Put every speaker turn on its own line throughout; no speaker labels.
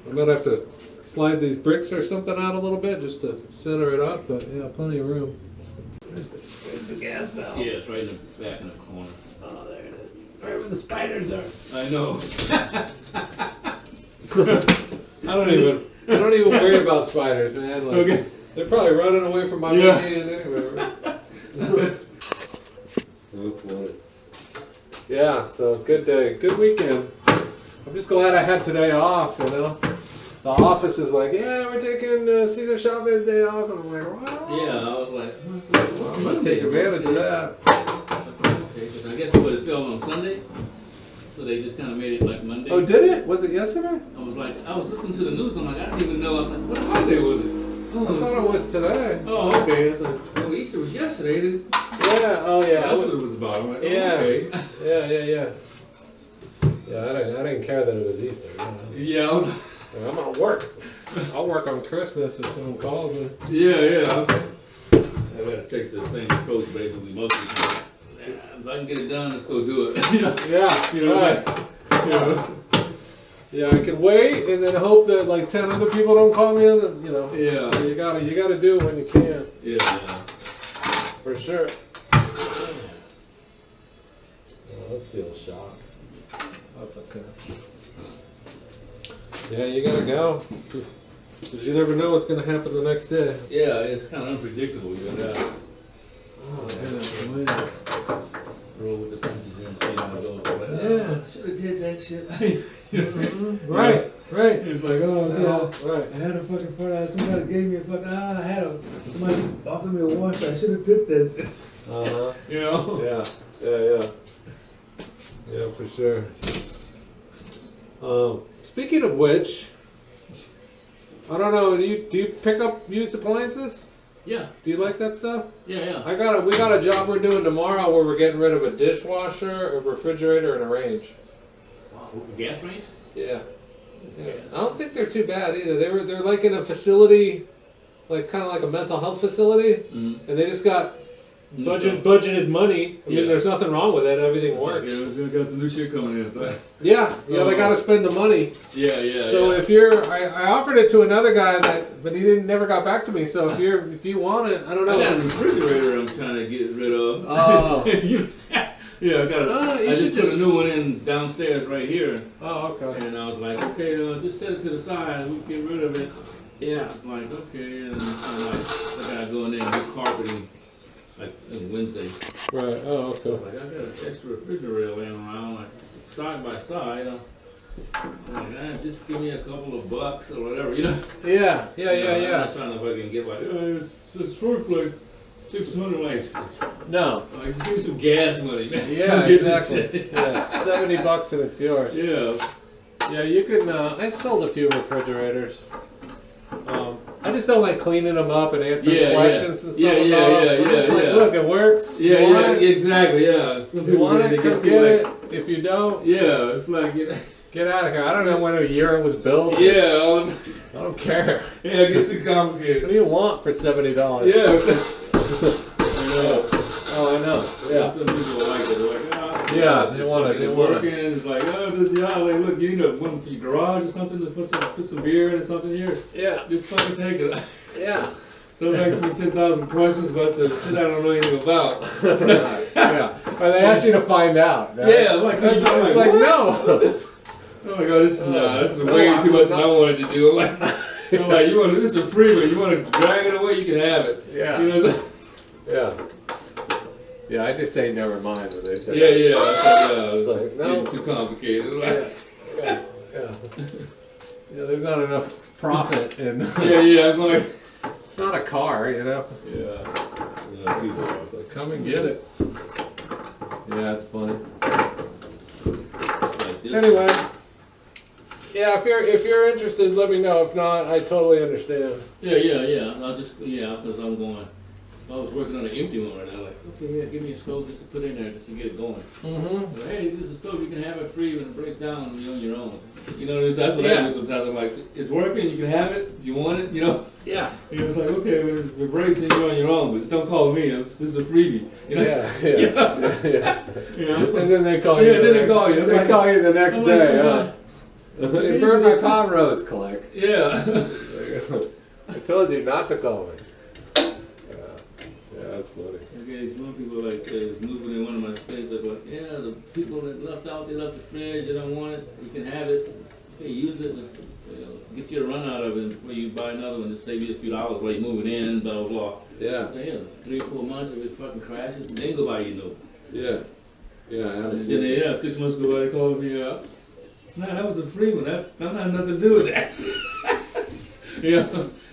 I might have to slide these bricks or something out a little bit just to center it up, but yeah, plenty of room. There's the gas valve.
Yeah, it's right in the back in the corner.
Oh, there it is. Right where the spiders are.
I know.
I don't even worry about spiders, man. Like,
Okay.
they're probably running away from my machine anyway. That's funny. Yeah, so good day, good weekend. I'm just glad I had today off, you know. The office is like, yeah, we're taking Caesar Chavez Day off, and I'm like, wow.
Yeah, I was like,
I'm gonna take advantage of that.
Okay, 'cause I guess what it fell on Sunday, so they just kind of made it like Monday.
Oh, did it? Was it yesterday?
I was listening to the news. I'm like, I didn't even know. I was like, what holiday was it?
I thought it was today.
Oh, okay. It's like, oh, Easter was yesterday.
Yeah. Oh, yeah.
That's what it was about. I'm like, oh,
yeah.
Okay.
Yeah. Yeah, I didn't care that it was Easter. You know?
Yeah. I was like,
I'm at work. I'll work on Christmas if someone calls me.
yeah. I gotta take the same approach basically most of the time. If I can get it done, let's go do it.
Yeah,
You know,
right. Yeah, I can wait and then hope that like 10 other people don't call me. And, you know.
Yeah.
So you gotta do it when you can.
Yeah.
For sure. Oh, that's sealed shot. That's okay. Yeah, you gotta go. Because you never know what's gonna happen the next day.
Yeah, it's kind of unpredictable, you know.
Oh,
Yeah. Roll with the punches here and see how it goes. Like,
yeah.
Should have did that shit.
Right.
It's like, oh,
Right.
I had a fucking photo. Somebody gave me a fucking. Somebody offered me a watch. I should have took that shit. You know?
Yeah, for sure. Speaking of which, I don't know. Do you pick up used appliances?
Yeah.
Do you like that stuff?
Yeah.
We got a job we're doing tomorrow where we're getting rid of a dishwasher, a refrigerator, and a range.
Wow. Gas range?
Yeah. I don't think they're too bad either. They're like in a facility, like kind of like a mental health facility, and they just got budgeted money. I mean, there's nothing wrong with it. Everything works.
Yeah, we got the new shit coming in. So.
Yeah, they got to spend the money.
Yeah.
So if I offered it to another guy but he never got back to me. So if you want it, I don't know.
I got a refrigerator I'm trying to get rid of.
Oh.
Yeah, I just put a new one in downstairs right here.
Oh, okay.
And I was like, okay, just set it to the side and we can get rid of it.
Yeah.
It's like, okay, and I'm like, I gotta go in there and do carpeting. Like Wednesday.
Right. Oh, okay.
Like I got an extra refrigerator laying around, like side by side. Like, just give me a couple of bucks or whatever, you know.
Yeah.
I'm not trying to fucking get like, it's worth like 600, like.
No.
Like, just give me some gas money, man.
Yeah, exactly. Yeah, $70 and it's yours.
Yeah.
Yeah, you can. I sold a few refrigerators. I just don't like cleaning them up and answering questions and stuff. Look, it works.
Exactly. Yeah.
If you want it, come get it. If you don't,
it's like
get out of here. I don't know when year it was built.
Yeah,
I don't care.
Yeah, it gets too complicated.
What do you want for $70?
Yeah.
Oh, I know. Yeah.
Some people like it. They're like,
they want it. They want
it. It's like, this like, look, you need one for your garage or something to put some beer in or something here.
Yeah.
Just fucking take it.
Yeah.
So it makes me 10,000 questions about some shit I don't know anything about.
Right. Yeah. Or they ask you to find out. Right?
Yeah, like,
it's like no.
Oh my god, this is way too much than I wanted to do. Like, this is a freeway. You want to drag it away, you can have it.
Yeah.
You know what I'm saying?
Yeah. Yeah, I just say never mind when they say
It's
like, no.
Too complicated.
Yeah, there's not enough profit in.
I'm like.
It's not a car, you know.
Yeah.
People are like, come and get it. Yeah, it's funny. Anyway. Yeah, if you're interested, let me know. If not, I totally understand.
Yeah. I'll just because I'm going. I was working on an empty one right now. Like, okay, give me a stove just to put in there just to get it going.
Mm-hmm.
But, hey, this is a stove. You can have it free when it breaks down and you're on your own. You know, that's what I do sometimes. I'm like, it's working. You can have it if you want it. You know.
Yeah.
He was like, okay, when it breaks, then you're on your own. But just don't call me. This is a freebie. You know?
Yeah.
You know?
And then they call you.
Yeah, then they call you.
They call you the next day. They burned my pot roast, Click.
Yeah.
I told you not to call me. Yeah, that's funny.
Okay, some people like moving in one of my states. They're like, yeah, the people that left out, they left the fridge. They don't want it. You can have it. Okay, use it. Get you a run out of it before you buy another one to save you a few dollars while you're moving in. Blah blah blah.
Yeah.
So, yeah, 3 or 4 months if it fucking crashes, then go buy you new.
Yeah. Yeah.
And then 6 months go by, they called me up. No, that was a free one. That had nothing to do with that. Yeah.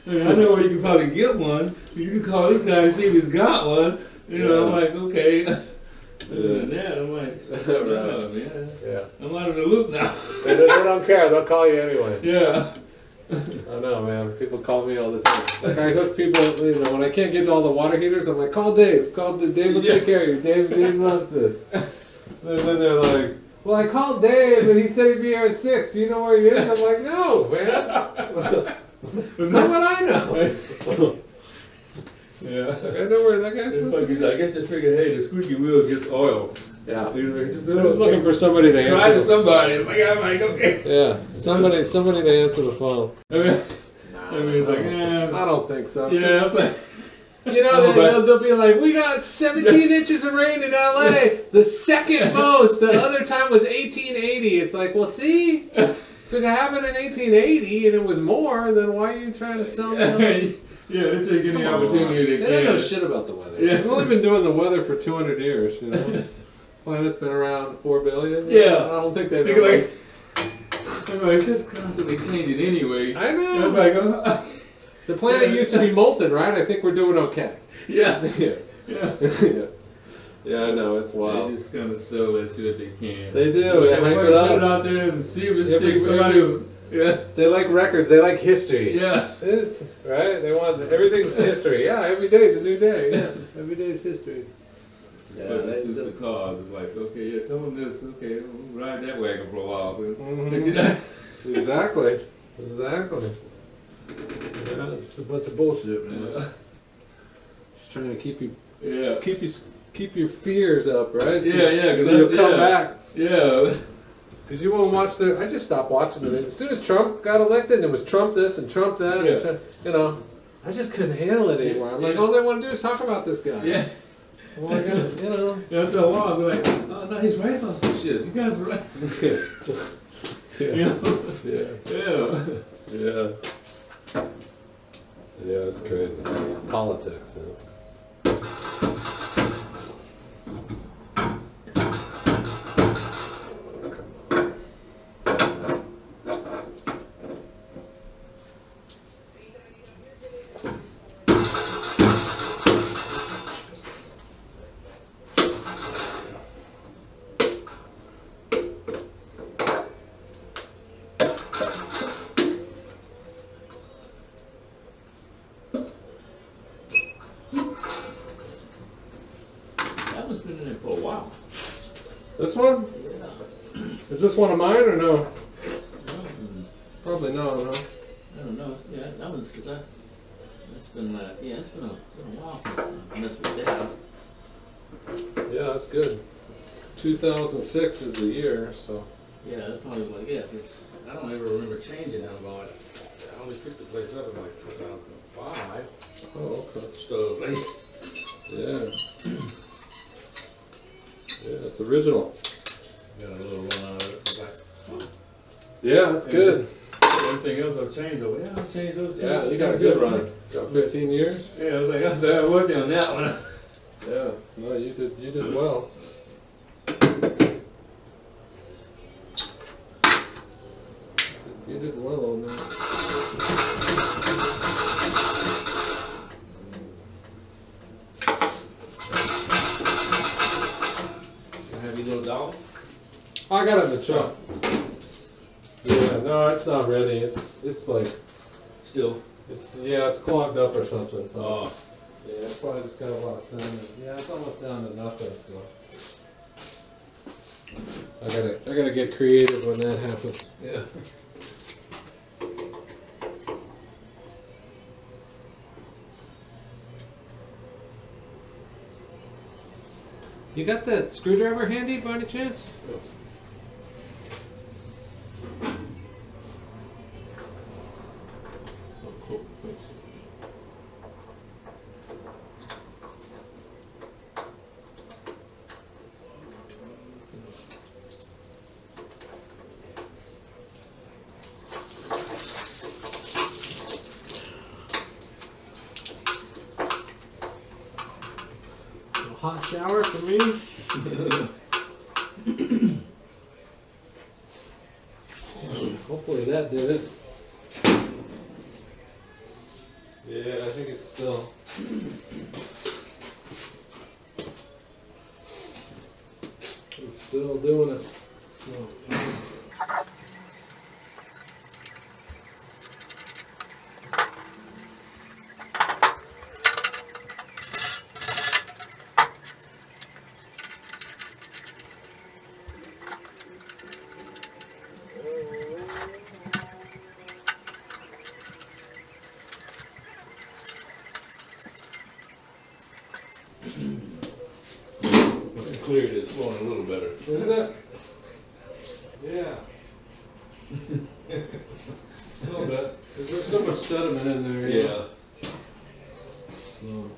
I mean, I know where you can probably get one. You can call this guy and see if he's got one. You know, I'm like, okay. And that, I'm like, no, man.
Yeah.
I'm out of the loop now.
They don't care. They'll call you anyway.
Yeah.
I know, man. People call me all the time. Like I hook people, you know, when I can't get to all the water heaters, I'm like, call Dave. Dave will take care of you. Dave loves this. And then they're like, well, I called Dave and he said he'd be here at 6. Do you know where he is? I'm like, no, man. How would I know?
Yeah.
Like, I know where that guy's supposed to be.
I guess they figured, hey, the squeaky wheel gets oil.
Yeah.
They're
just looking for somebody to answer.
Try to somebody. I'm like, okay.
Yeah. Somebody to answer the phone.
I mean, it's like,
I don't think so.
Yeah, it's like,
you know, they'll be like, we got 17 inches of rain in LA. The second most. The other time was 1880. It's like, well, see? If it happened in 1880 and it was more, then why are you trying to sell me?
Yeah, they're taking the opportunity
They don't know shit about the weather.
Yeah.
We've only been doing the weather for 200 years, you know. Planet's been around 4 billion.
Yeah.
I don't think they know.
Like, it's just constantly changing anyway.
I know.
It's like,
the planet used to be molten, right? I think we're doing okay.
Yeah.
Yeah.
Yeah.
Yeah, I know, it's wild.
They just kind of sell that shit if they can.
They do. They hype it up.
Put it out there and see if it sticks. Somebody. Yeah.
They like records. They like history.
Yeah.
Right? They want everything's history. Yeah, every day's a new day. Yeah, every day's history.
Yeah, that's just the cause. It's like, okay, yeah, tell them this. Okay, we'll ride that wagon for a while. So.
Exactly. Exactly. Yeah, it's a bunch of bullshit, man.
Yeah.
Just trying to keep you.
Yeah.
Keep your fears up, right?
Yeah, yeah.
So you'll come back.
Yeah.
Because you won't watch I just stopped watching it. As soon as Trump got elected, and it was Trump this and Trump that.
Yeah.
And Trump, you know, I just couldn't handle it anymore. I'm like, all they want to do is talk about this guy.
Yeah.
Oh my God, you know.
Yeah, after a while, I'll be like, oh no, he's right about some shit. You guys are right.
Yeah.
You know?
Yeah. Yeah. Yeah, it's crazy. Politics. Yeah. This one?
Yeah.
Is this one of mine or no? Probably no, no.
I don't know. Yeah, that one's because it's been it's been a while since I messed with that.
Yeah, that's good. 2006 is the year, so.
Yeah, that's probably like I don't ever remember changing them, but I only picked the place up in like 2005.
Oh, okay.
So like,
yeah. Yeah, it's original.
Got a little run out of it. Like,
yeah, that's good.
Everything else I've changed over. Yeah, I've changed those.
Yeah, you got a good run. Got 15 years.
Yeah, I was like, I started working on that one.
Yeah, no, you did well. You did well on that.
Heavy little dog.
I got it in the truck. Yeah, no, it's not ready. It's like
Still.
it's clogged up or something. So
Oh.
yeah, it's probably just got a lot of sand. Yeah, it's almost down to nothing. So I gotta get creative when that happens.
Yeah.
You got that screwdriver handy by any chance? shower for me. Hopefully that did it. Yeah, I think it's still. It's still doing it. So.
Cleared, it's flowing a little better.
Is it? Yeah. A little bit. 'Cause there's so much sediment in there. You know? So.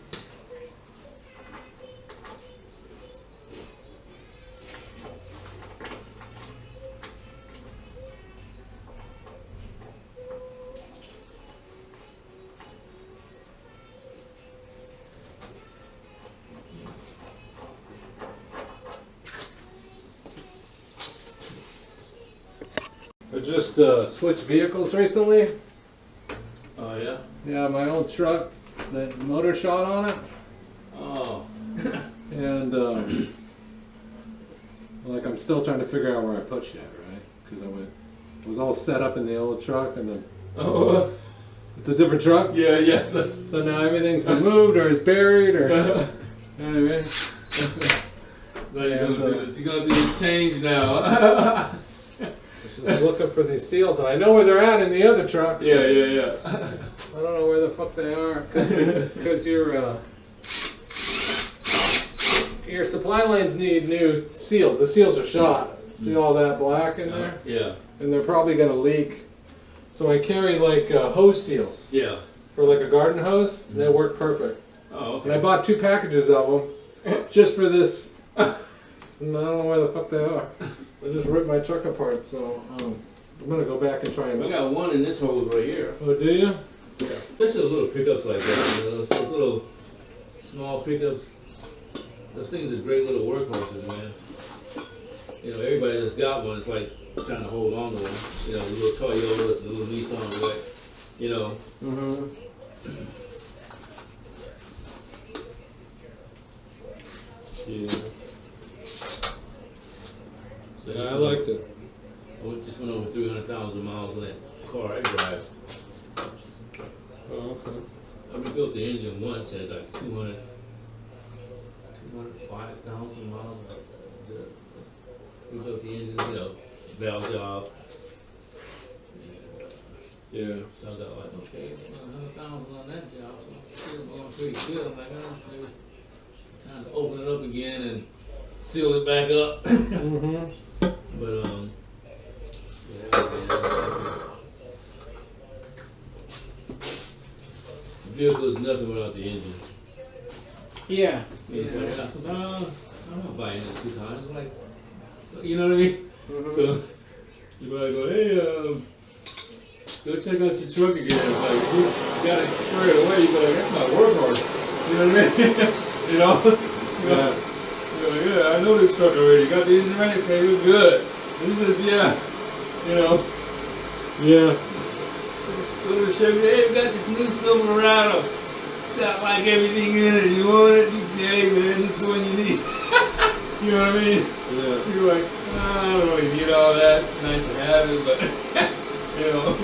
I just switched vehicles recently.
Oh yeah?
Yeah, my old truck, the motor shot on it.
Oh.
And like I'm still trying to figure out where I put shit, right? Because it was all set up in the old truck, and then it's a different truck.
Yeah, yeah.
So now everything's been moved or is buried or. You know what I mean?
So you're gonna do this change now.
Just looking for these seals, and I know where they're at in the other truck.
Yeah.
I don't know where the fuck they are, because your supply lines need new seals. The seals are shot. See all that black in there?
Yeah.
And they're probably gonna leak. So I carry like hose seals.
Yeah.
For like a garden hose, and they work perfect.
Oh, okay.
And I bought 2 packages of them just for this. And I don't know where the fuck they are. I just ripped my truck apart, so I'm gonna go back and try and.
I got one in this hose right here.
Oh, do you?
Yeah. Especially those little pickups like that. You know, those little small pickups. Those things are great little workhorses, man. You know, everybody that's got one is like trying to hold on to one. You know, the little Toyotas, the little Nissans, like, you know.
Mm-hmm. Yeah. Yeah, I liked it.
I just went over 300,000 miles on that car I drive.
Oh, okay.
I rebuilt the engine once at like 205,000 miles. Rebuilt the engine, you know, valve job.
Yeah.
So I got like, okay, 100,000 on that job, so it's still going pretty good. I'm like, oh, it was time to open it up again and seal it back up.
Mm-hmm.
But yeah, man. The vehicle is nothing without the engine.
Yeah.
It's like, I'm not buying this 2 times. Like, you know what I mean?
Mm-hmm.
So you might go, hey, go check out your truck again. Like, you got it squared away. You go, like, that's my workhorse. You know what I mean? You know? Yeah. Yeah, I know this truck already. Got the engine ready, okay, we're good. This is, yeah, you know.
Yeah.
Go to the Chevy, hey, we got this new Silverado. It's got like everything in it. You want it? Hey, man, this is the one you need. You know what I mean?
Yeah.
You're like, I don't really need all that. It's nice to have it, but, you know.